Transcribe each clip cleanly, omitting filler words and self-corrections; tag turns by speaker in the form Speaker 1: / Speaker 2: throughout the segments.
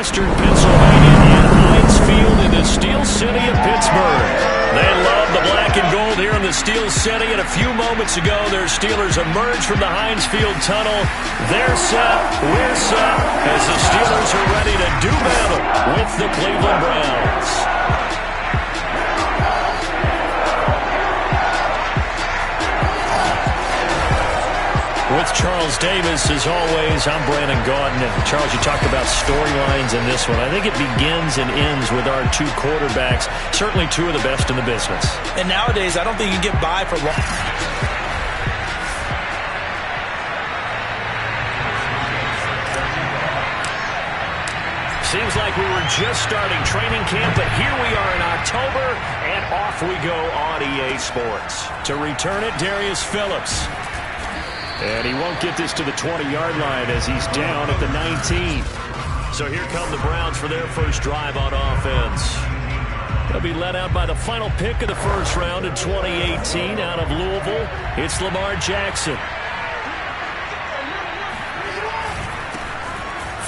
Speaker 1: Western Pennsylvania in Heinz Field in the Steel City of Pittsburgh. They love the black and gold here in the Steel City, and a few moments ago, their Steelers emerged from the Heinz Field tunnel. They're set, we're set, as the Steelers are ready to do battle with the Cleveland Browns. With Charles Davis, as always, I'm Brandon Gaudin. And Charles, you talked about storylines in this one. I think it begins and ends with our two quarterbacks, certainly two of the best in the business.
Speaker 2: And nowadays, I don't think you can get by for long.
Speaker 1: Seems like we were just starting training camp, but here we are in October, and off we go on EA Sports. To return it, Darius Phillips. And he won't get this to the 20-yard line as he's down at the 19. So here come the Browns for their first drive on offense. They'll be led out by the final pick of the first round in 2018 out of Louisville. It's Lamar Jackson.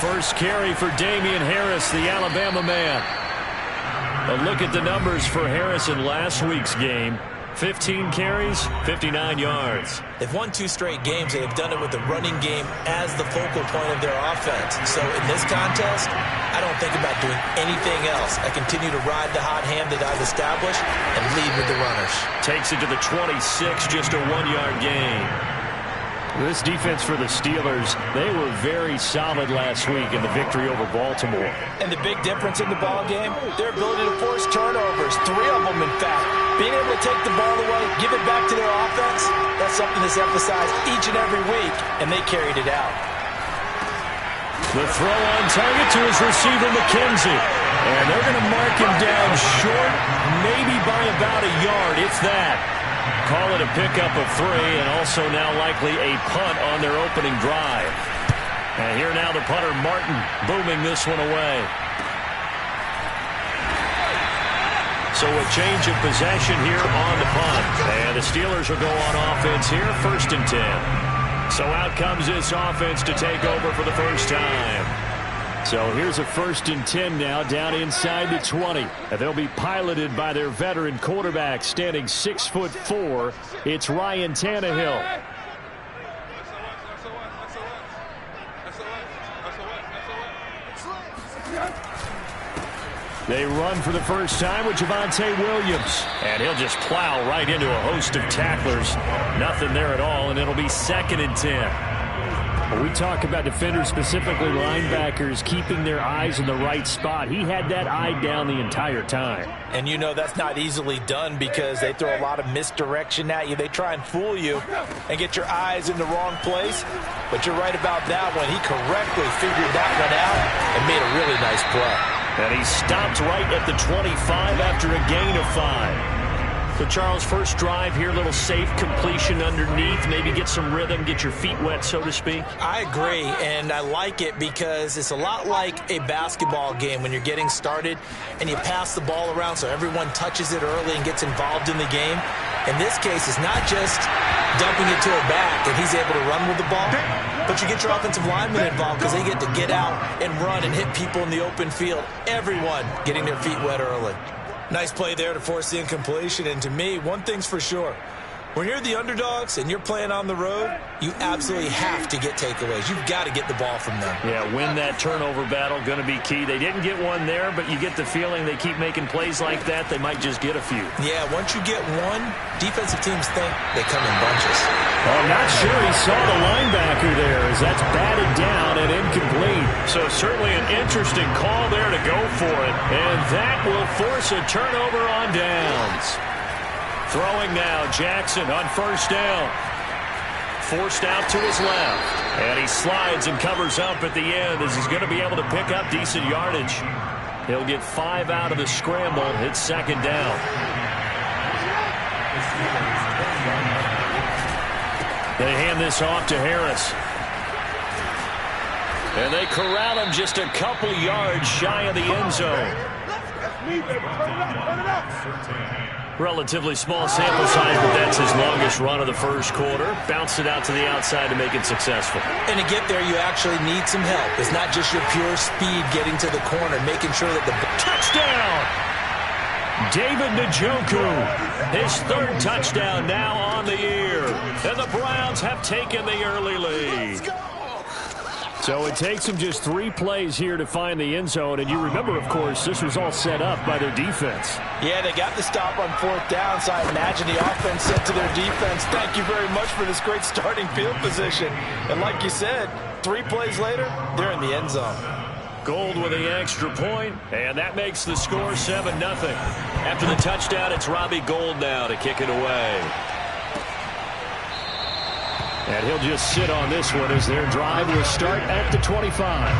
Speaker 1: First carry for Damian Harris, the Alabama man. A look at the numbers for Harris in last week's game. 15 carries, 59 yards.
Speaker 2: They've won 2 straight games, and they've done it with the running game as the focal point of their offense. So in this contest, I don't think about doing anything else. I continue to ride the hot hand that I've established and lead with the runners.
Speaker 1: Takes it to the 26, just a 1-yard gain. This defense for the Steelers, they were very solid last week in the victory over Baltimore.
Speaker 2: And the big difference in the ball game, their ability to force turnovers, 3 of them in fact. Being able to take the ball away, give it back to their offense, that's something that's emphasized each and every week, and they carried it out.
Speaker 1: The throw on target to his receiver, McKenzie. And they're going to mark him down short, maybe by about a yard, if that. Call it a pickup of 3, and also now likely a punt on their opening drive. And here now the punter, Martin, booming this one away. So a change of possession here on the punt. And the Steelers will go on offense here, 1st and 10. So out comes this offense to take over for the first time. So here's a 1st and 10 now, down inside the 20. And they'll be piloted by their veteran quarterback, standing 6'4". It's Ryan Tannehill. They run for the first time with Javonte Williams. And he'll just plow right into a host of tacklers. Nothing there at all, and it'll be 2nd and 10. When we talk about defenders, specifically linebackers, keeping their eyes in the right spot, he had that eye down the entire time.
Speaker 2: And you know that's not easily done because they throw a lot of misdirection at you. They try and fool you and get your eyes in the wrong place. But you're right about that one. He correctly figured that one out and made a really nice play.
Speaker 1: And he stopped right at the 25 after a gain of 5. So, Charles, first drive here, little safe completion underneath, maybe get some rhythm, get your feet wet, so to speak.
Speaker 2: I agree, and I like it because it's a lot like a basketball game when you're getting started and you pass the ball around so everyone touches it early and gets involved in the game. In this case, it's not just dumping it to a back and he's able to run with the ball, but you get your offensive linemen involved because they get to get out and run and hit people in the open field. Everyone getting their feet wet early. Nice play there to force the incompletion. And to me, one thing's for sure. When you're the underdogs and you're playing on the road, you absolutely have to get takeaways. You've got to get the ball from them.
Speaker 1: Yeah, win that turnover battle, going to be key. They didn't get one there, but you get the feeling they keep making plays like that, they might just get a few.
Speaker 2: Yeah, once you get one, defensive teams think they come in bunches.
Speaker 1: Well, I'm not sure he saw the linebacker there as that's batted down and incomplete. So certainly an interesting call there to go for it. And that will force a turnover on downs. Throwing now, Jackson on first down. Forced out to his left. And he slides and covers up at the end as he's going to be able to pick up decent yardage. He'll get 5 out of the scramble. It's 2nd down. They hand this off to Harris. And they corral him just a couple yards shy of the end zone. Relatively small sample size, but that's his longest run of the first quarter. Bounced it out to the outside to make it successful.
Speaker 2: And to get there, you actually need some help. It's not just your pure speed getting to the corner, making sure that the...
Speaker 1: Touchdown! David Njoku, his third touchdown now on the year. And the Browns have taken the early lead. So it takes them just 3 plays here to find the end zone. And you remember, of course, this was all set up by their defense.
Speaker 2: Yeah, they got the stop on 4th down, so I imagine the offense said to their defense, thank you very much for this great starting field position. And like you said, 3 plays later, they're in the end zone.
Speaker 1: Gold with the extra point, and that makes the score 7-0. After the touchdown, it's Robbie Gould now to kick it away. And he'll just sit on this one as their drive will start at the 25.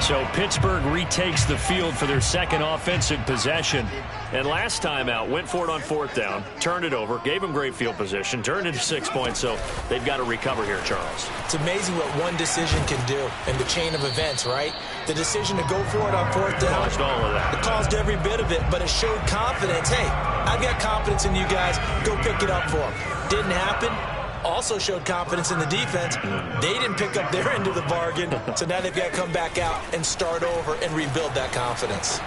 Speaker 1: So Pittsburgh retakes the field for their second offensive possession. And last time out, went for it on 4th down, turned it over, gave them great field position, turned it to 6 points, so they've got to recover here, Charles.
Speaker 2: It's amazing what one decision can do in the chain of events, right? The decision to go for it on 4th down.
Speaker 1: Caused all of that.
Speaker 2: It caused every bit of it, but it showed confidence. Hey, I've got confidence in you guys. Go pick it up for them. Didn't happen. Also showed confidence in the defense. They didn't pick up their end of the bargain, so now they've got to come back out and start over and rebuild that confidence.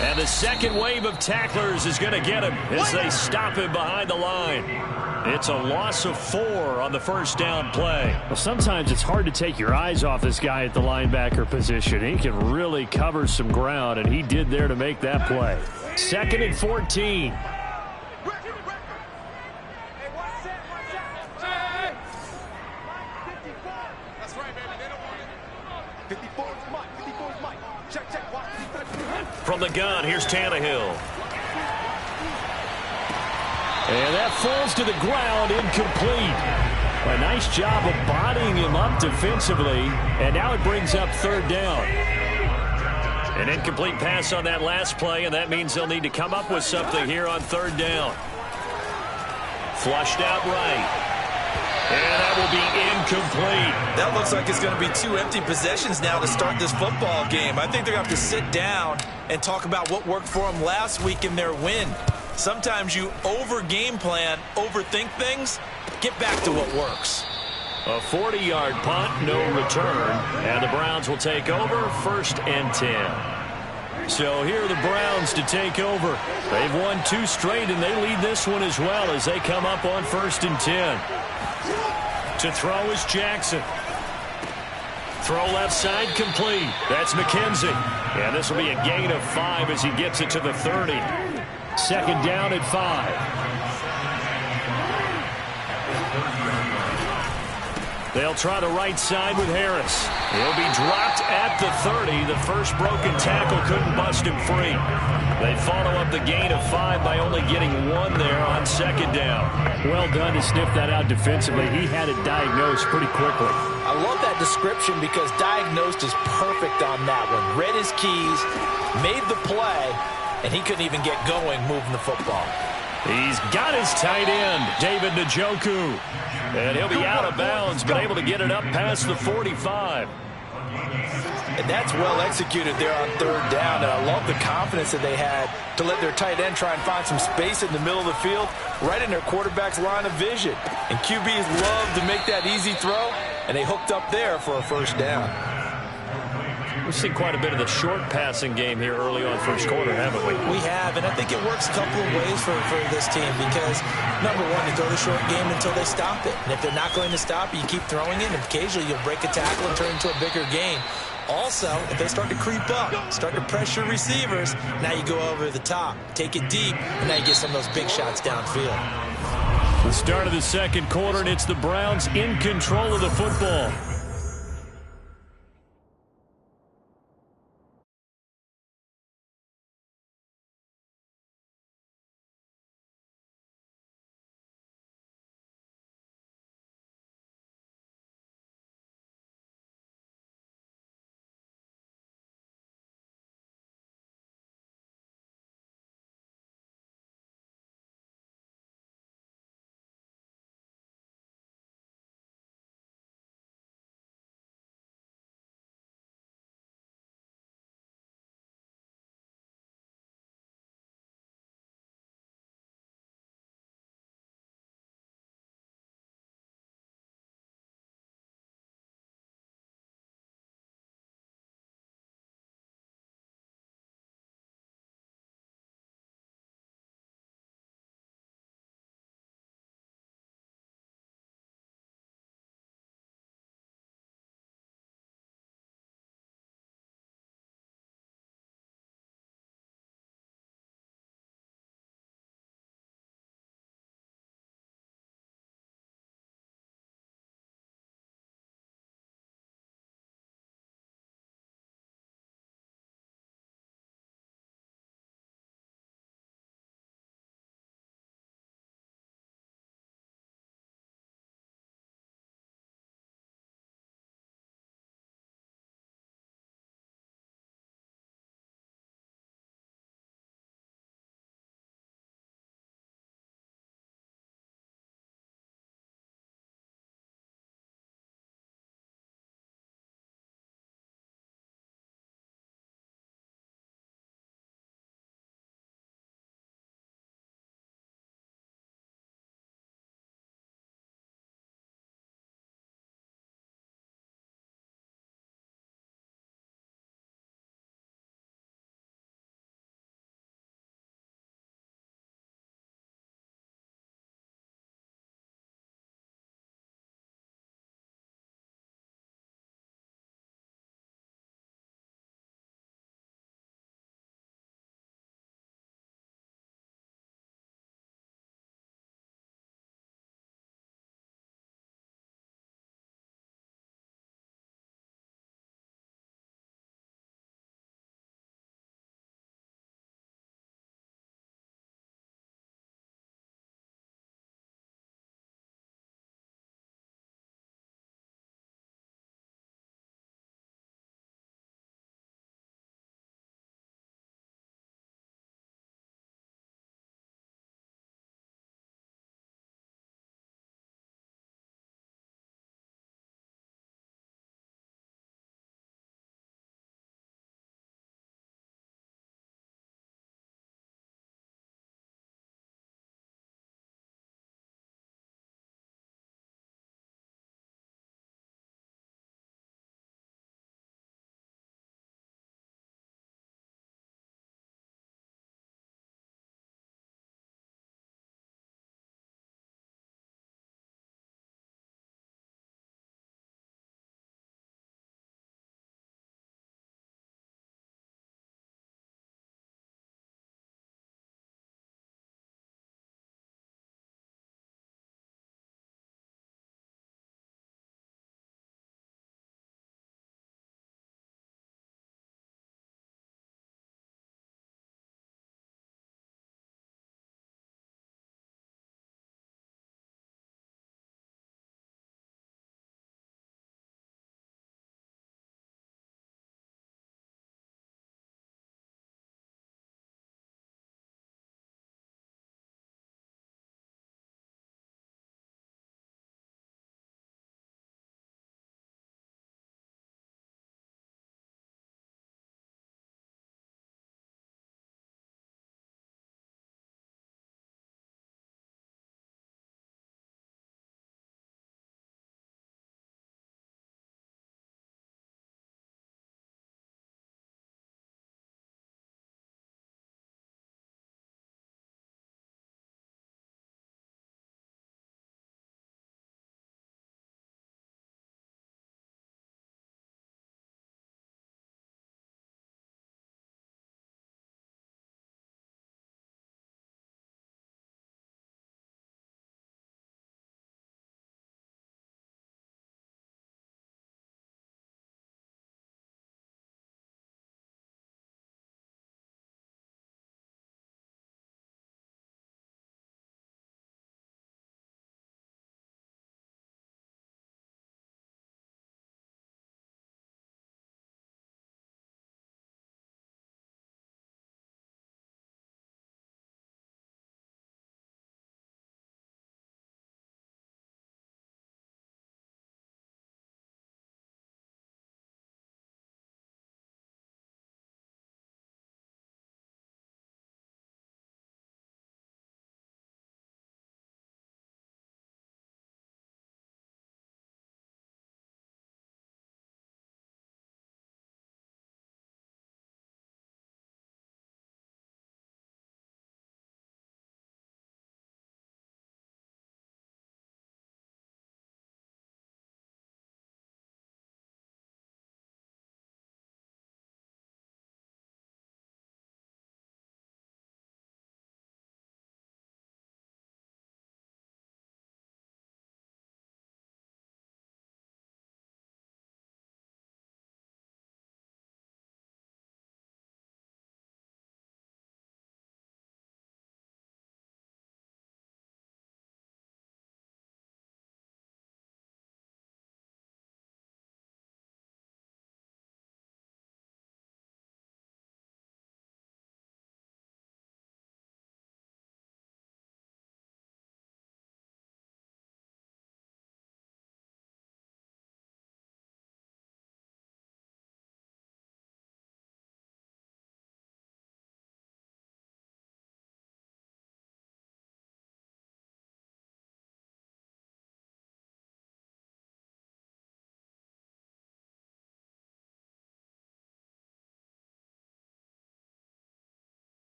Speaker 1: And the second wave of tacklers is going to get him as they stop him behind the line. It's a loss of 4 on the first down play. Well, sometimes it's hard to take your eyes off this guy at the linebacker position. He can really cover some ground, and he did there to make that play. 2nd and 14. From the gun, here's Tannehill. And that falls to the ground, incomplete. A nice job of bodying him up defensively, and now it brings up 3rd down. An incomplete pass on that last play, and that means they'll need to come up with something here on 3rd down. Flushed out right. And that will be incomplete.
Speaker 2: That looks like it's going to be 2 empty possessions now to start this football game. I think they're going to have to sit down and talk about what worked for them last week in their win. Sometimes you over-game plan, overthink things. Get back to what works.
Speaker 1: A 40-yard punt, no return. And the Browns will take over, 1st and 10. So here are the Browns to take over. They've won 2 straight, and they lead this one as well as they come up on 1st and 10. To throw is Jackson. Throw left side complete. That's McKenzie. And this will be a gain of 5 as he gets it to the 30. 2nd down at 5. They'll try the right side with Harris. He'll be dropped at the 30. The first broken tackle couldn't bust him free. They follow up the gain of 5 by only getting 1 there on 2nd down. Well done to sniff that out defensively. He had it diagnosed pretty quickly.
Speaker 2: I love that description because diagnosed is perfect on that one. Read his keys, made the play, and he couldn't even get going moving the football.
Speaker 1: He's got his tight end, David Njoku. And he'll be out of bounds, but able to get it up past the 45.
Speaker 2: And that's well executed there on 3rd down. And I love the confidence that they had to let their tight end try and find some space in the middle of the field, right in their quarterback's line of vision. And QBs love to make that easy throw, and they hooked up there for a 1st down.
Speaker 1: We've seen quite a bit of the short passing game here early on 1st quarter, haven't we?
Speaker 2: We have, and I think it works a couple of ways for this team because, number one, they throw the short game until they stop it. And if they're not going to stop it, you keep throwing it, and occasionally you'll break a tackle and turn it into a bigger gain. Also, if they start to creep up, start to pressure receivers, now you go over the top, take it deep, and now you get some of those big shots downfield.
Speaker 1: The start of the 2nd quarter, and it's the Browns in control of the football.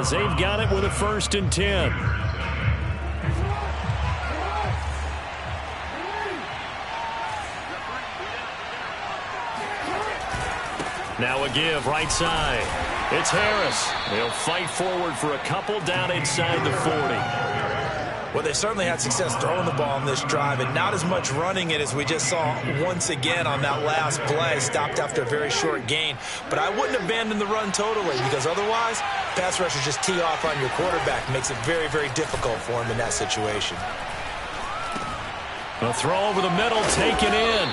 Speaker 1: as they've got it with a 1st and 10. Now a give right side. It's Harris. They'll fight forward for a couple down inside the 40.
Speaker 2: Well, they certainly had success throwing the ball in this drive, and not as much running it as we just saw once again on that last play. Stopped after a very short gain. But I wouldn't abandon the run totally, because otherwise, pass rushers just tee off on your quarterback. Makes it very, very difficult for him in that situation.
Speaker 1: A throw over the middle, taken in.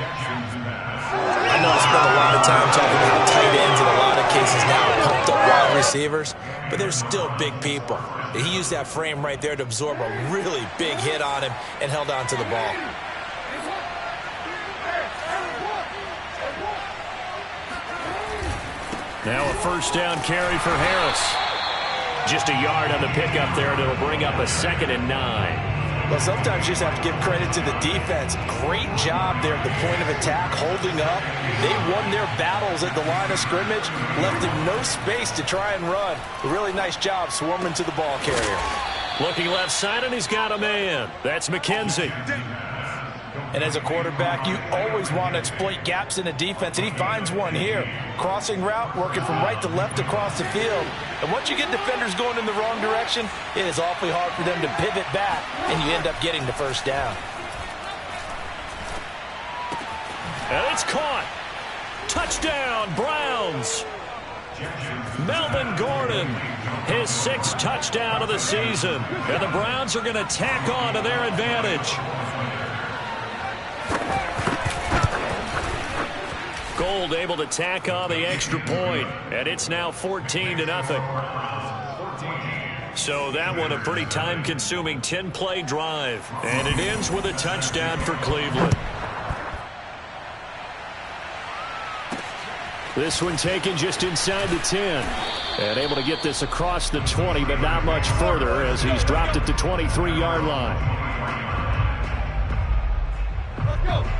Speaker 2: I know I spent a lot of time talking about tight ends in a lot of cases now, pumped up wide receivers, but they're still big people. He used that frame right there to absorb a really big hit on him and held on to the ball.
Speaker 1: Now a 1st down carry for Harris. Just a yard on the pickup there, and it'll bring up a 2nd and 9.
Speaker 2: Well, sometimes you just have to give credit to the defense. Great job there at the point of attack, holding up. They won their battles at the line of scrimmage, left them no space to try and run. A really nice job swarming to the ball carrier.
Speaker 1: Looking left side, and he's got a man. That's McKenzie.
Speaker 2: And as a quarterback, you always want to exploit gaps in a defense, and he finds one here. Crossing route, working from right to left across the field. And once you get defenders going in the wrong direction, it is awfully hard for them to pivot back, and you end up getting the 1st down.
Speaker 1: And it's caught. Touchdown, Browns. Melvin Gordon, his 6th touchdown of the season. And the Browns are going to tack on to their advantage. Gold able to tack on the extra point, and it's now 14-0. So that one a pretty time-consuming 10-play drive, and it ends with a touchdown for Cleveland. This one taken just inside the 10, and able to get this across the 20, but not much further as he's dropped it to 23-yard line.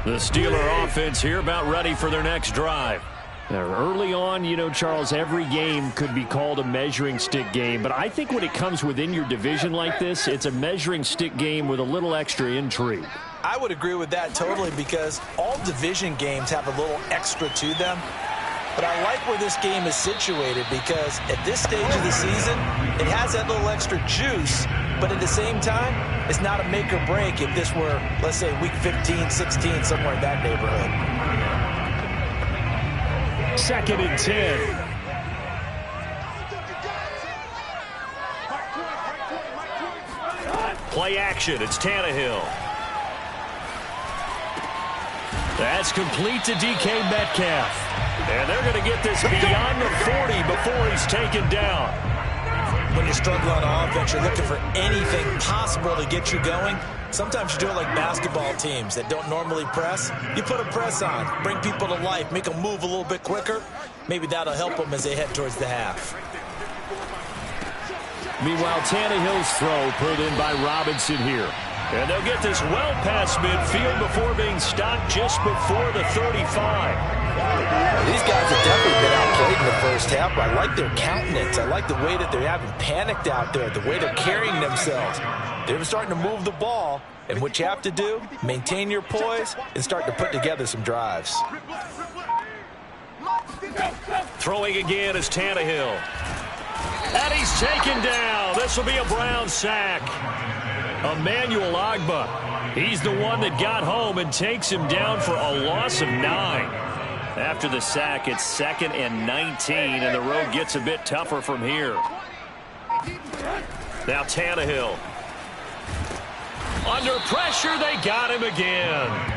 Speaker 1: The Steeler offense here about ready for their next drive. Now, early on, you know, Charles, every game could be called a measuring stick game, but I think when it comes within your division like this, it's a measuring stick game with a little extra intrigue.
Speaker 2: I would agree with that totally, because all division games have a little extra to them. But I like where this game is situated, because at this stage of the season, it has that little extra juice, but at the same time, it's not a make or break if this were, let's say, week 15, 16, somewhere in that neighborhood.
Speaker 1: 2nd and 10. Play action. It's Tannehill. That's complete to DK Metcalf. And they're going to get this beyond the 40 before he's taken down.
Speaker 2: When you struggle on offense, you're looking for anything possible to get you going. Sometimes you do it like basketball teams that don't normally press. You put a press on, bring people to life, make them move a little bit quicker. Maybe that'll help them as they head towards the half.
Speaker 1: Meanwhile, Tannehill's throw pulled in by Robinson here. And they'll get this well past midfield before being stopped just before the 35.
Speaker 2: These guys have definitely been outplayed in the first half. I like their countenance. I like the way that they haven't panicked out there, the way they're carrying themselves. They're starting to move the ball, and what you have to do, maintain your poise and start to put together some drives.
Speaker 1: Throwing again is Tannehill. And he's taken down. This will be a Brown sack. Emmanuel Ogbah. He's the one that got home and takes him down for a loss of 9. After the sack, it's 2nd and 19, and the road gets a bit tougher from here. Now Tannehill. Under pressure, they got him again.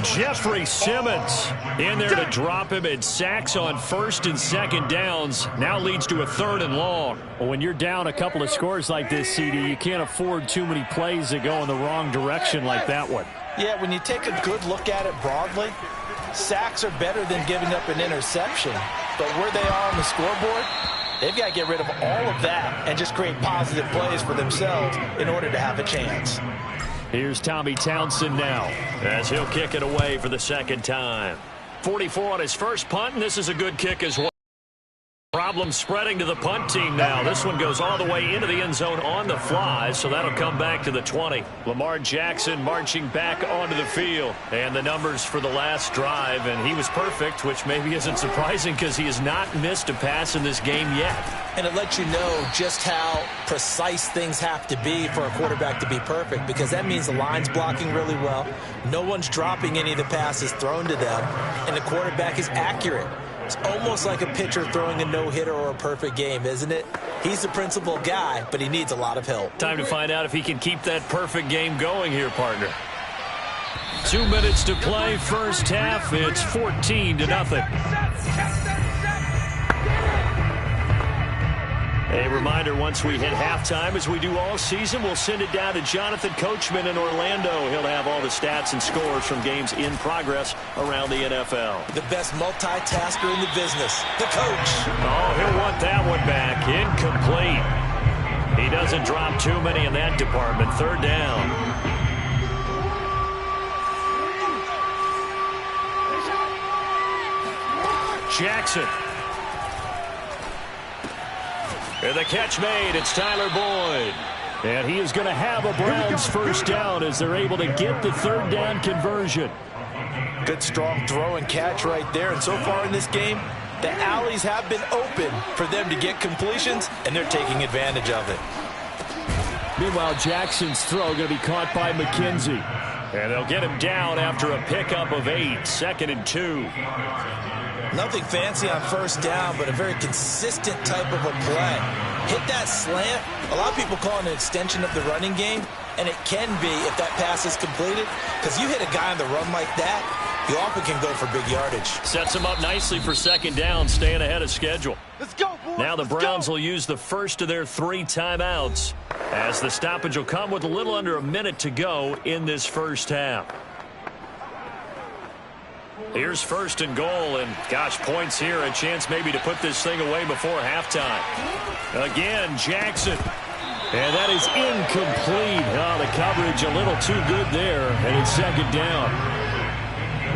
Speaker 1: Jeffrey Simmons in there to drop him, and sacks on 1st and 2nd downs now leads to a 3rd and long. Well, when you're down a couple of scores like this, CD, you can't afford too many plays that go in the wrong direction like that one.
Speaker 2: Yeah, when you take a good look at it broadly, sacks are better than giving up an interception. But where they are on the scoreboard, they've got to get rid of all of that and just create positive plays for themselves in order to have a chance.
Speaker 1: Here's Tommy Townsend now as he'll kick it away for the 2nd time. 44 on his first punt, and this is a good kick as well. Problem spreading to the punt team now. This one goes all the way into the end zone on the fly, so that'll come back to the 20. Lamar Jackson marching back onto the field. And the numbers for the last drive, and he was perfect, which maybe isn't surprising because he has not missed a pass in this game yet.
Speaker 2: And it lets you know just how precise things have to be for a quarterback to be perfect, because that means the line's blocking really well. No one's dropping any of the passes thrown to them, and the quarterback is accurate. It's almost like a pitcher throwing a no-hitter or a perfect game, isn't it? He's the principal guy, but he needs a lot of help.
Speaker 1: Time to find out if he can keep that perfect game going here, partner. 2 minutes to play, first half. It's 14-0. A reminder, once we hit halftime, as we do all season, we'll send it down to Jonathan Coachman in Orlando. He'll have all the stats and scores from games in progress around the NFL.
Speaker 2: The best multitasker in the business, the coach.
Speaker 1: Oh, he'll want that one back. Incomplete. He doesn't drop too many in that department. Third down. Jackson. And the catch made. It's Tyler Boyd. And he is going to have a Browns first down as they're able to get the third down conversion.
Speaker 2: Good strong throw and catch right there. And so far in this game, the alleys have been open for them to get completions, and they're taking advantage of it.
Speaker 1: Meanwhile, Jackson's throw going to be caught by McKenzie. And they'll get him down after a pickup of 8, 2nd and 2.
Speaker 2: Nothing fancy on first down, but a very consistent type of a play. Hit that slant. A lot of people call it an extension of the running game, and it can be if that pass is completed, because you hit a guy on the run like that, you often can go for big yardage. Sets him up nicely for second down, staying ahead of schedule.
Speaker 3: Let's go, boys.
Speaker 1: Now the Browns will use the first of their 3 timeouts, as the stoppage will come with a little under a minute to go in this first half. Here's first and goal, and gosh, points here, a chance maybe to put this thing away before halftime. Again, Jackson. And that is incomplete. Oh, the coverage a little too good there, and it's second down.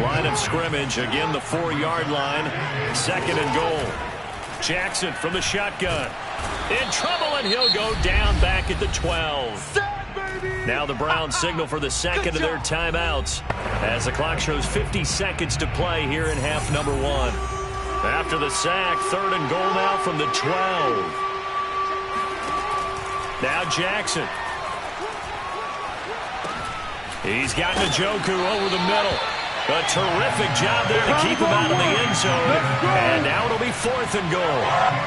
Speaker 1: Line of scrimmage, again the 4-yard line, second and goal. Jackson from the shotgun. In trouble, and he'll go down back at the 12. Now the Browns signal for the second of their timeouts as the clock shows 50 seconds to play here in half number 1. After the sack, third and goal now from the 12. Now Jackson. He's got Njoku over the middle. A terrific job there to keep him out of the end zone. And now it'll be 4th and goal.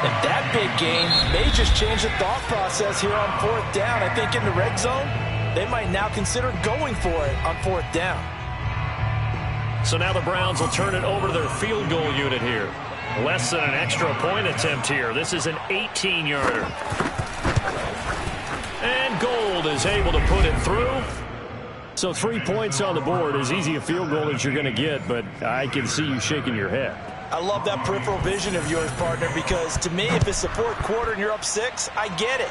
Speaker 2: And that big game may just change the thought process here on 4th down. I think in the red zone, they might now consider going for it on 4th down.
Speaker 1: So now the Browns will turn it over to their field goal unit here. Less than an extra point attempt here. This is an 18-yarder. And Gold is able to put it through. So 3 points on the board, as easy a field goal as you're going to get, but I can see you shaking your head.
Speaker 2: I love that peripheral vision of yours, partner, because to me, if it's the 4th quarter and you're up 6, I get it.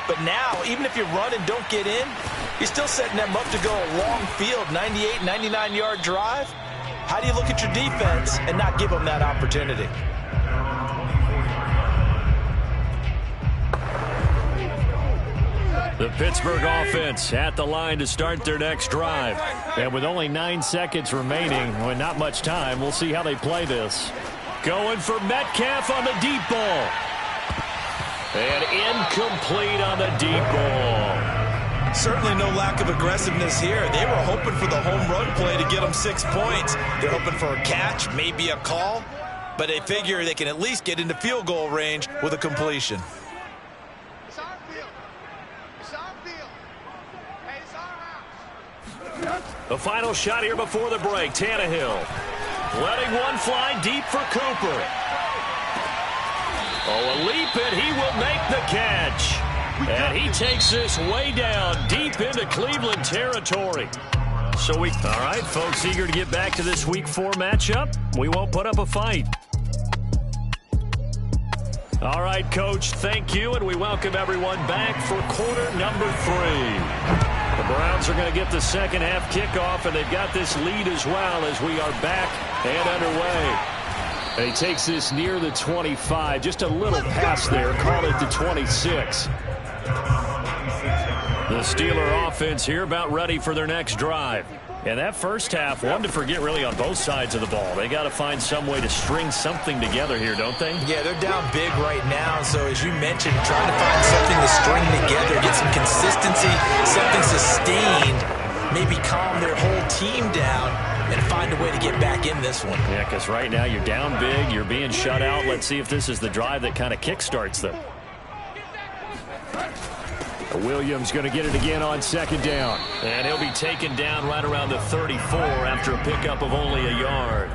Speaker 2: But now, even if you run and don't get in, you're still setting them up to go a long field, 98, 99-yard drive. How do you look at your defense and not give them that opportunity?
Speaker 1: The Pittsburgh offense at the line to start their next drive. And with only 9 seconds remaining, well, not much time, we'll see how they play this. Going for Metcalf on the deep ball. And incomplete on the deep ball.
Speaker 2: Certainly no lack of aggressiveness here. They were hoping for the home run play to get them 6 points. They're hoping for a catch, maybe a call, but they figure they can at least get into field goal range with a completion.
Speaker 3: It's our field. It's our field. Hey, it's our house.
Speaker 1: The final shot here before the break. Tannehill letting one fly deep for Cooper. Oh, a leap, and he will make the catch. And he takes this way down deep into Cleveland territory. So all right, folks, eager to get back to this Week 4 matchup. We won't put up a fight. All right, Coach, thank you, and we welcome everyone back for quarter number 3. The Browns are going to get the second half kickoff, and they've got this lead as well as we are back and underway. And he takes this near the 25. Just a little pass there. Call it the 26. The Steeler offense here about ready for their next drive. And that first half, one to forget really on both sides of the ball. They got to find some way to string something together here, don't they?
Speaker 2: Yeah, they're down big right now. So as you mentioned, trying to find something to string together, get some consistency, something sustained, maybe calm their whole team down and find a way to get back in this one.
Speaker 1: Yeah, because right now you're down big, you're being shut out. Let's see if this is the drive that kind of kickstarts them. Williams going to get it again on second down. And he'll be taken down right around the 34 after a pickup of only a yard.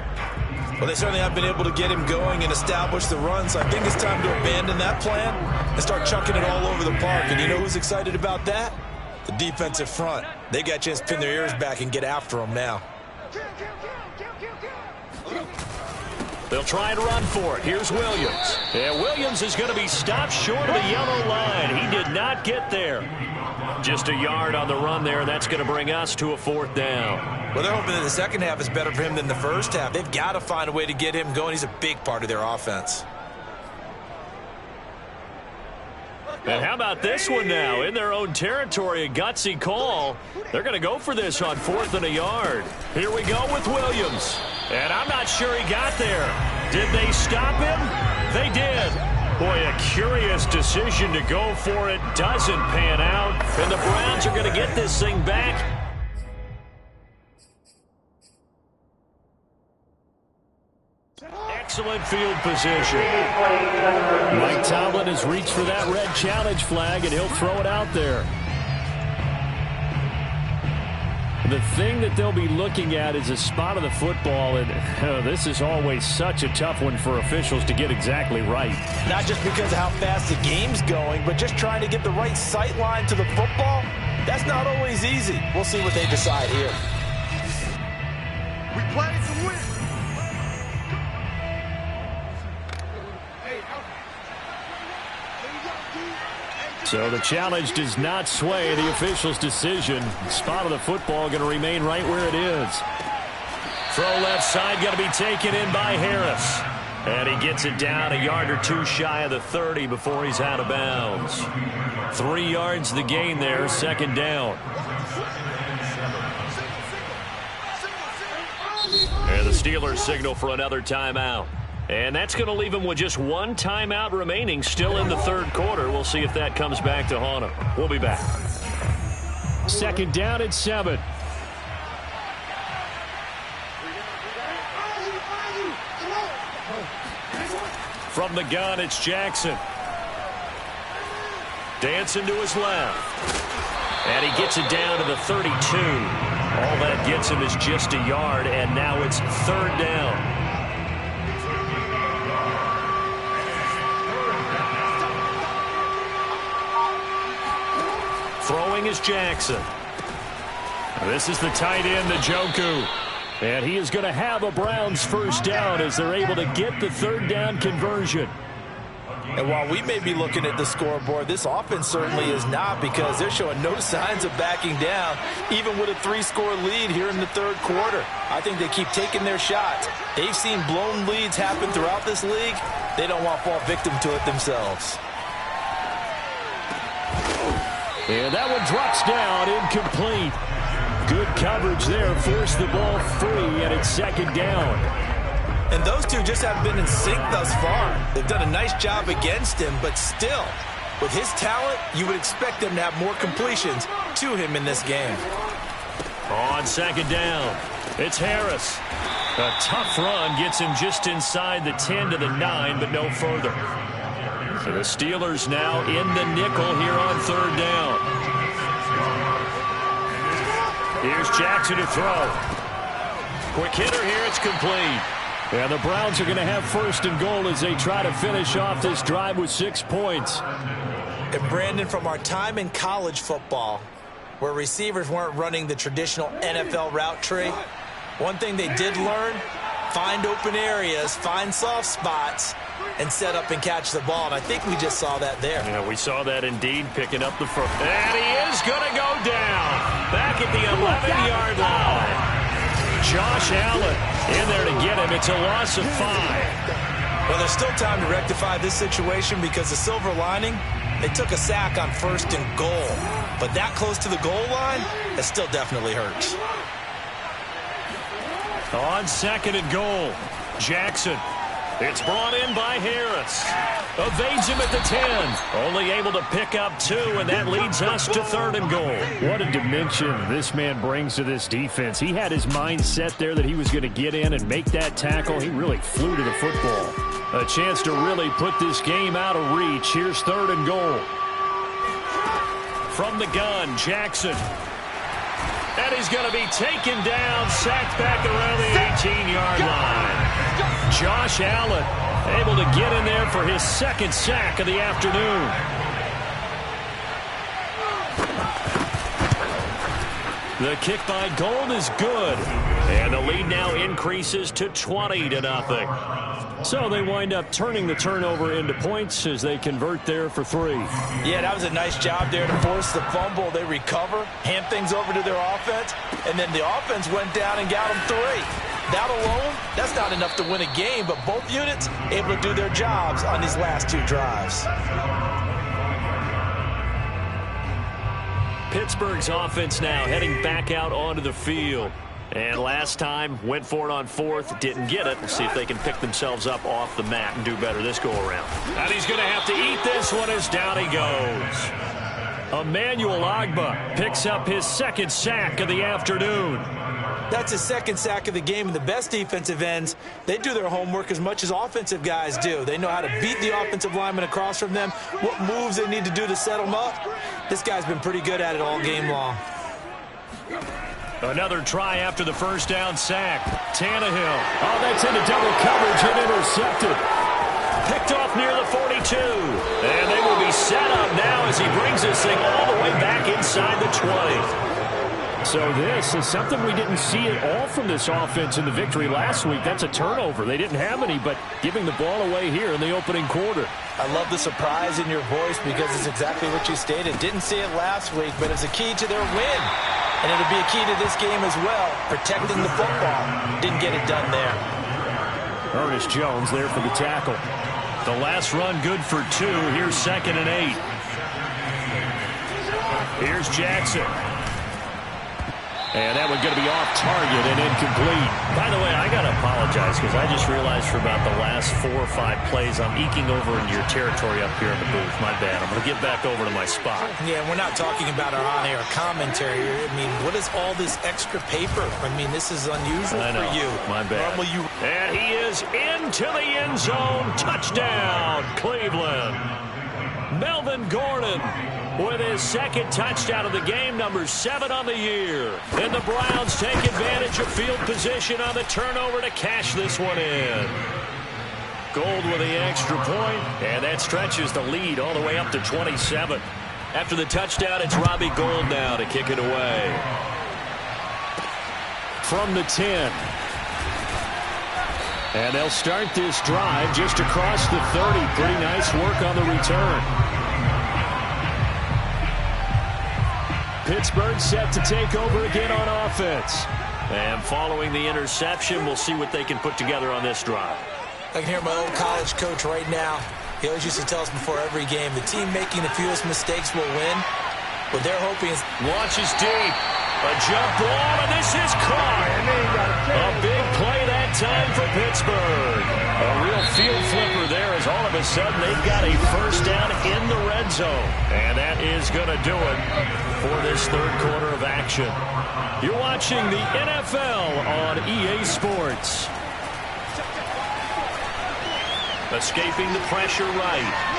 Speaker 2: Well, they certainly have been able to get him going and establish the run, so I think it's time to abandon that plan and start chucking it all over the park. And you know who's excited about that? The defensive front. They got a chance to pin their ears back and get after him now.
Speaker 1: They'll try and run for it. Here's Williams. And Williams is going to be stopped short of the yellow line. He did not get there. Just a yard on the run there. That's going to bring us to a fourth down.
Speaker 2: Well, they're hoping that the second half is better for him than the first half. They've got to find a way to get him going. He's a big part of their offense.
Speaker 1: And how about this one now? In their own territory, a gutsy call. They're going to go for this on 4th and a yard. Here we go with Williams. And I'm not sure he got there. Did they stop him? They did. Boy, a curious decision to go for it. Doesn't pan out. And the Browns are going to get this thing back. Excellent field position. Mike Tomlin has reached for that red challenge flag, and he'll throw it out there. The thing that they'll be looking at is a spot of the football, and this is always such a tough one for officials to get exactly right.
Speaker 2: Not just because of how fast the game's going, but just trying to get the right sight line to the football. That's not always easy. We'll see what they decide here.
Speaker 3: We play to win.
Speaker 1: So the challenge does not sway the official's decision. Spot of the football going to remain right where it is. Throw left side going to be taken in by Harris. And he gets it down a yard or two shy of the 30 before he's out of bounds. 3 yards the gain there, second down. And the Steelers signal for another timeout. And that's going to leave him with just 1 timeout remaining still in the 3rd quarter. We'll see if that comes back to haunt him. We'll be back. Second down at 7. From the gun, it's Jackson. Dancing to his left. And he gets it down to the 32. All that gets him is just a yard, and now it's 3rd down. Throwing is Jackson. This is the tight end, Njoku. And he is going to have a Browns first down as they're able to get the 3rd down conversion.
Speaker 2: And while we may be looking at the scoreboard, this offense certainly is not, because they're showing no signs of backing down, even with a 3-score lead here in the 3rd quarter. I think they keep taking their shots. They've seen blown leads happen throughout this league. They don't want to fall victim to it themselves.
Speaker 1: And that one drops down, incomplete. Good coverage there, forced the ball free, and it's 2nd down.
Speaker 2: And those two just haven't been in sync thus far. They've done a nice job against him, but still, with his talent, you would expect them to have more completions to him in this game.
Speaker 1: On 2nd down, it's Harris. A tough run gets him just inside the 10 to the 9, but no further. So the Steelers now in the nickel here on 3rd down. Here's Jackson to throw. Quick hitter here, it's complete. And the Browns are going to have 1st and goal as they try to finish off this drive with 6 points.
Speaker 2: And Brandon, from our time in college football, where receivers weren't running the traditional NFL route tree, one thing they did learn, find open areas, find soft spots, and set up and catch the ball. And I think we just saw that there.
Speaker 1: Yeah, we saw that indeed, picking up the first. And he is going to go down back at the 11-yard line. Josh Allen In there to get him. It's a loss of 5.
Speaker 2: Well, there's still time to rectify this situation because the silver lining, they took a sack on 1st and goal. But that close to the goal line, that still definitely hurts.
Speaker 1: On 2nd and goal, Jackson. It's brought in by Harris. Evades him at the 10. Only able to pick up 2, and that leads us to 3rd and goal.
Speaker 4: What a dimension this man brings to this defense. He had his mind set there that he was going to get in and make that tackle. He really flew to the football.
Speaker 1: A chance to really put this game out of reach. Here's 3rd and goal. From the gun, Jackson. And he's going to be taken down, sacked back around the 18-yard line. Josh Allen able to get in there for his 2nd sack of the afternoon. The kick by Gold is good. And the lead now increases to 20-0. So they wind up turning the turnover into points as they convert there for 3.
Speaker 2: Yeah, that was a nice job there to force the fumble. They recover, hand things over to their offense, and then the offense went down and got them 3. That alone, that's not enough to win a game, but both units able to do their jobs on these last 2 drives.
Speaker 1: Pittsburgh's offense now heading back out onto the field. And last time, went for it on 4th, didn't get it. We'll see if they can pick themselves up off the mat and do better this go-around. And he's going to have to eat this one as down he goes. Emmanuel Ogbah picks up his 2nd sack of the afternoon.
Speaker 2: That's his 2nd sack of the game, and the best defensive ends, they do their homework as much as offensive guys do. They know how to beat the offensive lineman across from them, what moves they need to do to set them up. This guy's been pretty good at it all game long.
Speaker 1: Another try after the 1st down sack. Tannehill. Oh, that's into double coverage and intercepted. Picked off near the 42. And they will be set up now as he brings this thing all the way back inside the 20.
Speaker 4: So this is something we didn't see at all from this offense in the victory last week. That's a turnover. They didn't have any, but giving the ball away here in the opening quarter.
Speaker 2: I love the surprise in your voice because it's exactly what you stated. Didn't see it last week, but it's a key to their win. And it'll be a key to this game as well, protecting the football. Didn't get it done there.
Speaker 4: Ernest Jones there for the tackle.
Speaker 1: The last run good for 2. Here's 2nd and 8. Here's Jackson. And that one going to be off target and incomplete. By the way, I got to apologize because I just realized for about the last 4 or 5 plays I'm eking over into your territory up here in the booth. My bad. I'm going to get back over to my spot.
Speaker 2: Yeah, we're not talking about our on-air commentary. I mean, what is all this extra paper? I mean, this is unusual for you.
Speaker 1: My bad. And he is into the end zone. Touchdown, Cleveland. Melvin Gordon with his 2nd touchdown of the game, number 7 on the year. And the Browns take advantage of field position on the turnover to cash this one in. Gold with the extra point, and that stretches the lead all the way up to 27. After the touchdown, it's Robbie Gould now to kick it away. From the 10. And they'll start this drive just across the 30. Pretty nice work on the return. Pittsburgh set to take over again on offense. And following the interception, we'll see what they can put together on this drive.
Speaker 2: I can hear my old college coach right now. He always used to tell us before every game, the team making the fewest mistakes will win. What they're hoping is...
Speaker 1: Launches deep. A jump ball, and this is caught. A big play that time for Pittsburgh. A real field flipper there as all of a sudden they've got a 1st down in the red zone. And that is going to do it for this 3rd quarter of action. You're watching the NFL on EA Sports. Escaping the pressure right.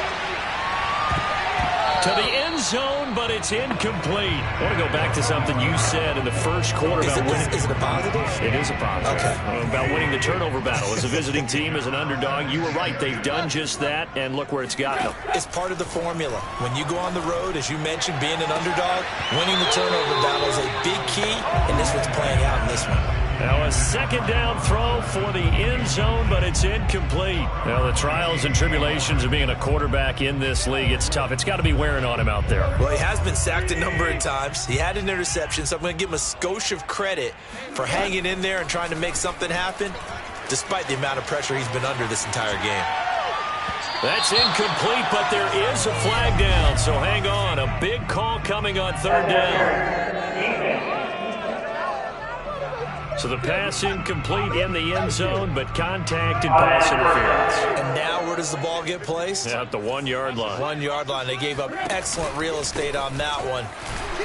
Speaker 1: To the end zone, but it's incomplete. I want to go back to something you said in the 1st quarter about winning.
Speaker 2: Is it a positive?
Speaker 1: It is a positive.
Speaker 2: Okay.
Speaker 1: About winning the turnover battle. As a visiting team, as an underdog, you were right. They've done just that, and look where it's got them.
Speaker 2: It's part of the formula. When you go on the road, as you mentioned, being an underdog, winning the turnover battle is a big key, and this one's playing out in this one.
Speaker 4: Now a second down throw for the end zone, but it's incomplete. Now the trials and tribulations of being a quarterback in this league, it's tough. It's got to be wearing on him out there.
Speaker 2: Well, he has been sacked a number of times. He had an interception, so I'm going to give him a skosh of credit for hanging in there and trying to make something happen, despite the amount of pressure he's been under this entire game.
Speaker 4: That's incomplete, but there is a flag down, so hang on. A big call coming on third down. So the pass incomplete in the end zone, but contact and pass interference.
Speaker 2: And now where does the ball get placed?
Speaker 4: At the 1-yard line.
Speaker 2: 1-yard line. They gave up excellent real estate on that one.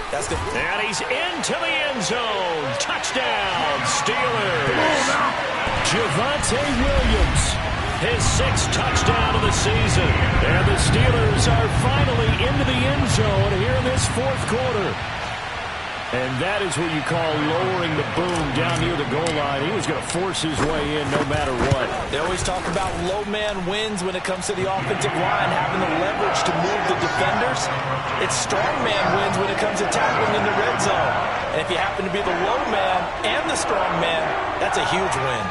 Speaker 2: That's good.
Speaker 4: And he's into the end zone. Touchdown, Steelers. Javonte Williams, his 6th touchdown of the season. And the Steelers are finally into the end zone here in this 4th quarter. And that is what you call lowering the boom down near the goal line. He was going to force his way in no matter what.
Speaker 2: They always talk about low man wins when it comes to the offensive line, having the leverage to move the defenders. It's strong man wins when it comes to tackling in the red zone. And if you happen to be the low man and the strong man, that's a huge win.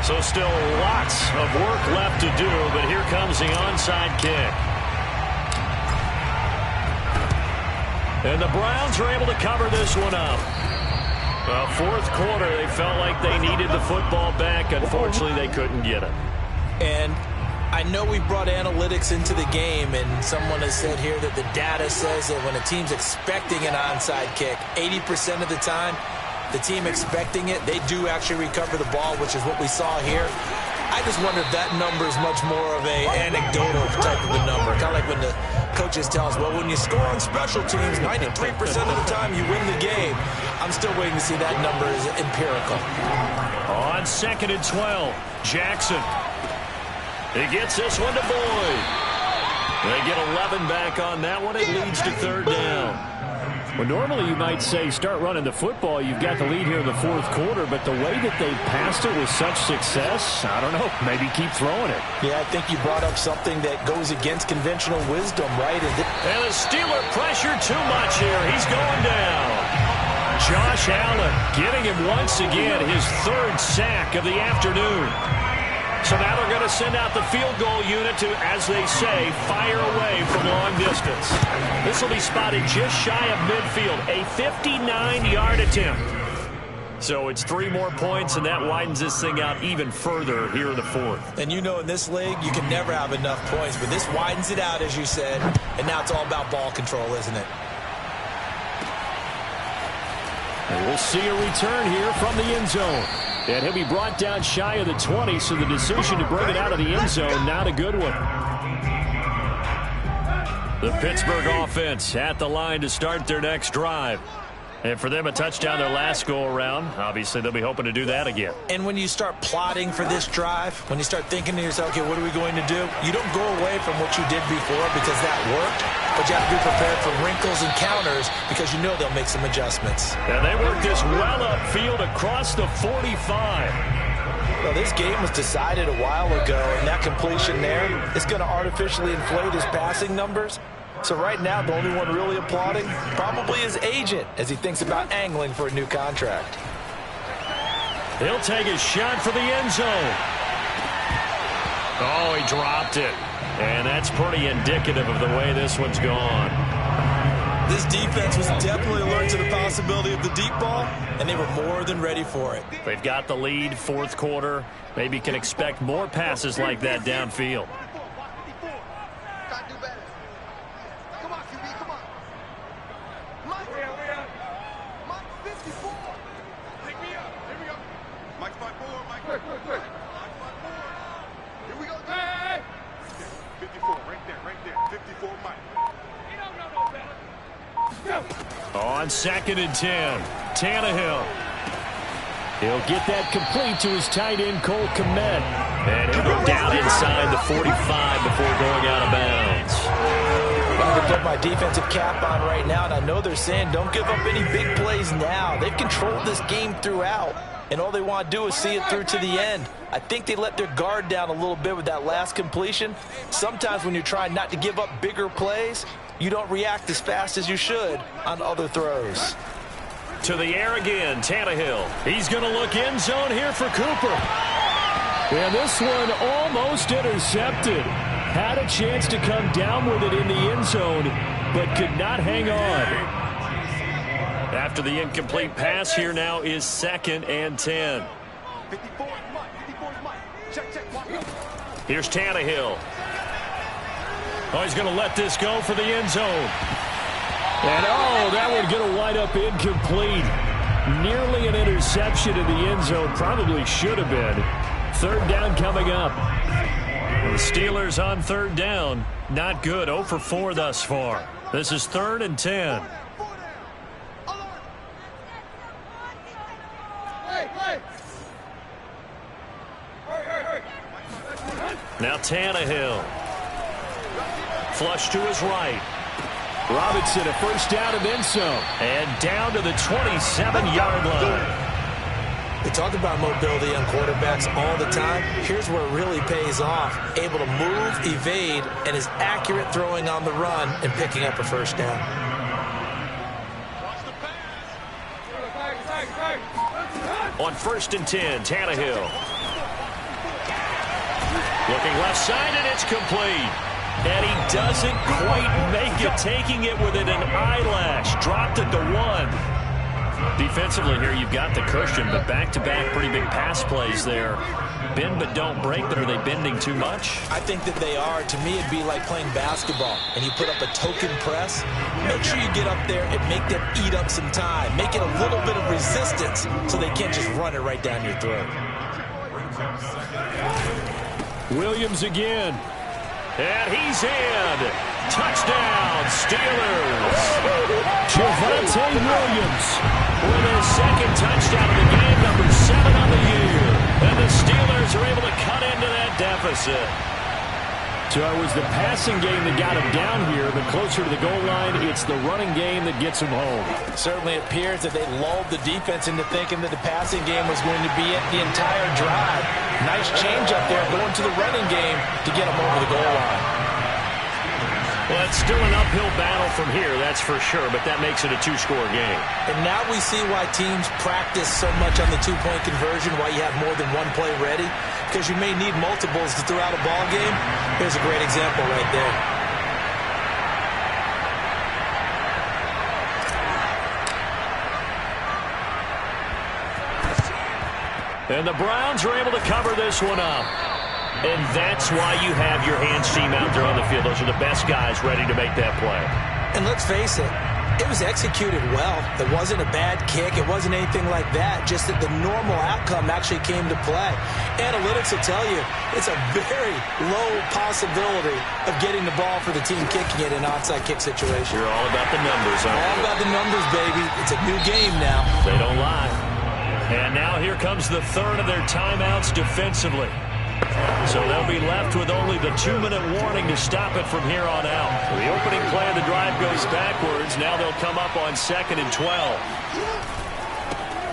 Speaker 4: So still lots of work left to do, but here comes the onside kick. And the Browns are able to cover this one up. Well, 4th quarter, they felt like they needed the football back. Unfortunately, they couldn't get it.
Speaker 2: And I know we brought analytics into the game, and someone has said here that the data says that when a team's expecting an onside kick, 80% of the time, the team expecting it, they do actually recover the ball, which is what we saw here. I just wonder if that number is much more of a anecdotal type of a number. Kind of like when the coaches tell us, well, when you score on special teams, 93% of the time you win the game. I'm still waiting to see that number is empirical.
Speaker 4: On 2nd and 12, Jackson. He gets this one to Boyd. They get 11 back on that one. It leads to 3rd down. Well, normally you might say start running the football. You've got the lead here in the 4th quarter, but the way that they passed it with such success, I don't know, maybe keep throwing it.
Speaker 2: Yeah, I think you brought up something that goes against conventional wisdom, right?
Speaker 4: And the Steeler pressure too much here. He's going down. Josh Allen getting him once again, his 3rd sack of the afternoon. So now they're going to send out the field goal unit to, as they say, fire away from long distance. This will be spotted just shy of midfield, a 59-yard attempt. So it's 3 more points, and that widens this thing out even further here in the 4th.
Speaker 2: And you know in this league, you can never have enough points, but this widens it out, as you said, and now it's all about ball control, isn't it?
Speaker 4: And we'll see a return here from the end zone. And he'll be brought down shy of the 20, so the decision to bring it out of the end zone, not a good one. The Pittsburgh offense at the line to start their next drive. And for them, a touchdown their last go-around. Obviously, they'll be hoping to do that again.
Speaker 2: And when you start plotting for this drive, when you start thinking to yourself, okay, what are we going to do? You don't go away from what you did before because that worked, but you have to be prepared for wrinkles and counters because you know they'll make some adjustments.
Speaker 4: And they work this well upfield across the 45.
Speaker 2: Well, this game was decided a while ago, and that completion there is going to artificially inflate his passing numbers. So right now, the only one really applauding probably his agent as he thinks about angling for a new contract.
Speaker 4: He'll take a shot for the end zone. Oh, he dropped it. And that's pretty indicative of the way this one's gone.
Speaker 2: This defense was definitely alert to the possibility of the deep ball, and they were more than ready for it.
Speaker 4: They've got the lead, 4th quarter. Maybe can expect more passes like that downfield. On 2nd and 10, Tannehill. He'll get that complete to his tight end, Cole Kmet. And he'll go down inside the 45 before going out of bounds.
Speaker 2: Well, the put my defensive cap on right now, and I know they're saying don't give up any big plays now. They've controlled this game throughout, and all they want to do is see it through to the end. I think they let their guard down a little bit with that last completion. Sometimes when you're trying not to give up bigger plays, you don't react as fast as you should on other throws.
Speaker 1: To the air again, Tannehill. He's going to look end zone here for Cooper.
Speaker 4: And this one almost intercepted. Had a chance to come down with it in the end zone, but could not hang on.
Speaker 1: After the incomplete pass, here now is 2nd and 10. Here's Tannehill. Oh, he's going to let this go for the end zone.
Speaker 4: And, oh, that one going to wind up incomplete. Nearly an interception in the end zone. Probably should have been. 3rd down coming up.
Speaker 1: The Steelers on 3rd down. Not good. 0 for 4 thus far. This is 3rd and 10. Now Tannehill. Flush to his right.
Speaker 4: Robinson, a 1st down and then some.
Speaker 1: And down to the 27-yard line.
Speaker 2: They talk about mobility on quarterbacks all the time. Here's where it really pays off. Able to move, evade, and is accurate throwing on the run and picking up a 1st down.
Speaker 1: On 1st and 10, Tannehill. Looking left side, and it's complete. And he doesn't quite make it, taking it within an eyelash. Dropped at the 1. Defensively here, you've got the cushion, but back-to-back pretty big pass plays there. Bend but don't break, but are they bending too much?
Speaker 2: I think that they are. To me, it'd be like playing basketball, and you put up a token press. Make sure you get up there and make them eat up some time. Make it a little bit of resistance so they can't just run it right down your throat.
Speaker 4: Williams again.
Speaker 1: And he's in. Touchdown, Steelers.
Speaker 4: Javonte Williams
Speaker 1: with his 2nd touchdown of the game, number 7 on the year. And the Steelers are able to cut into that deficit.
Speaker 4: So it was the passing game that got him down here, but closer to the goal line, it's the running game that gets him home.
Speaker 2: It certainly appears that they lulled the defense into thinking that the passing game was going to be it the entire drive. Nice change up there going to the running game to get them over the goal line.
Speaker 1: Well, it's still an uphill battle from here, that's for sure, but that makes it a 2-score game.
Speaker 2: And now we see why teams practice so much on the 2-point conversion, why you have more than one play ready, because you may need multiples to throw out a ball game. Here's a great example right there.
Speaker 1: And the Browns are able to cover this one up. And that's why you have your hands team out there on the field. Those are the best guys ready to make that play.
Speaker 2: And let's face it, it was executed well. It wasn't a bad kick. It wasn't anything like that. Just that the normal outcome actually came to play. Analytics will tell you it's a very low possibility of getting the ball for the team kicking it in an onside kick situation.
Speaker 1: You're all about the numbers, aren't you?
Speaker 2: All about the numbers, baby. It's a new game now.
Speaker 1: They don't lie. And now here comes the 3rd of their timeouts defensively. So they'll be left with only the 2-minute warning to stop it from here on out. The opening play of the drive goes backwards. Now they'll come up on 2nd and 12.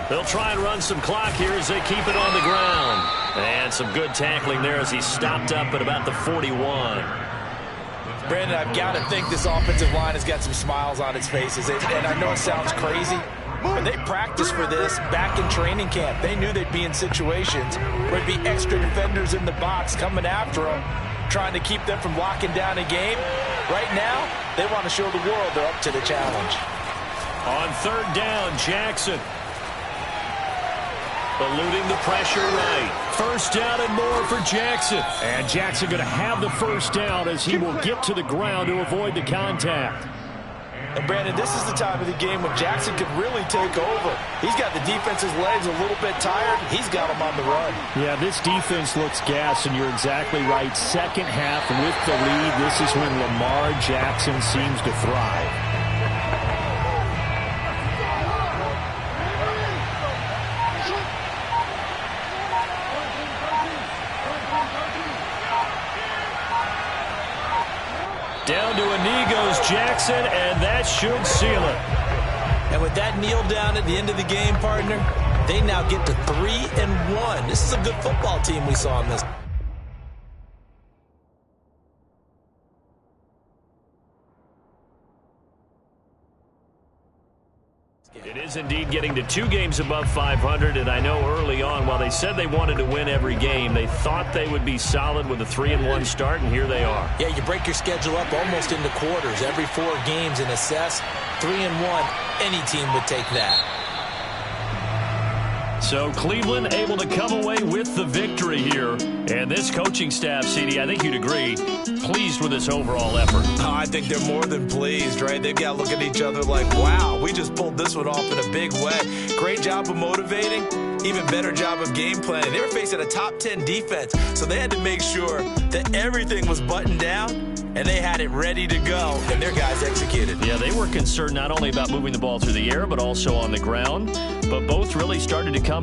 Speaker 1: They'll try and run some clock here as they keep it on the ground. And some good tackling there as he stopped up at about the 41.
Speaker 2: Brandon, I've got to think this offensive line has got some smiles on its faces. And I know it sounds crazy, but they practiced for this back in training camp. They knew they'd be in situations where there'd be extra defenders in the box coming after them, trying to keep them from locking down a game. Right now, they want to show the world they're up to the challenge.
Speaker 1: On 3rd down, Jackson. Eluding the pressure right.
Speaker 4: 1st down and more for Jackson. And Jackson going to have the 1st down as he will get to the ground to avoid the contact.
Speaker 2: And Brandon, this is the time of the game when Jackson could really take over. He's got the defense's legs a little bit tired. He's got them on the run.
Speaker 4: Yeah, this defense looks gassed, and you're exactly right. 2nd half with the lead, this is when Lamar Jackson seems to thrive.
Speaker 1: Down to a knee goes
Speaker 4: Jackson, and that should seal it.
Speaker 2: And with that kneel down at the end of the game, partner, they now get to 3-1. This is a good football team we saw in this.
Speaker 4: It is indeed getting to 2 games above 500, and I know early on, while they said they wanted to win every game, they thought they would be solid with a 3-1 start, and here they are.
Speaker 2: Yeah, you break your schedule up almost into quarters, every 4 games, and assess 3-1. Any team would take that.
Speaker 4: So Cleveland able to come away with the victory here. And this coaching staff, CD, I think you'd agree, pleased with this overall effort.
Speaker 2: Oh, I think they're more than pleased, right? They've got to look at each other like, wow, we just pulled this one off in a big way. Great job of motivating. Even better job of game planning. They were facing a top 10 defense, so they had to make sure that everything was buttoned down, and they had it ready to go, and their guys executed.
Speaker 4: Yeah, they were concerned not only about moving the ball through the air, but also on the ground. But both really started to come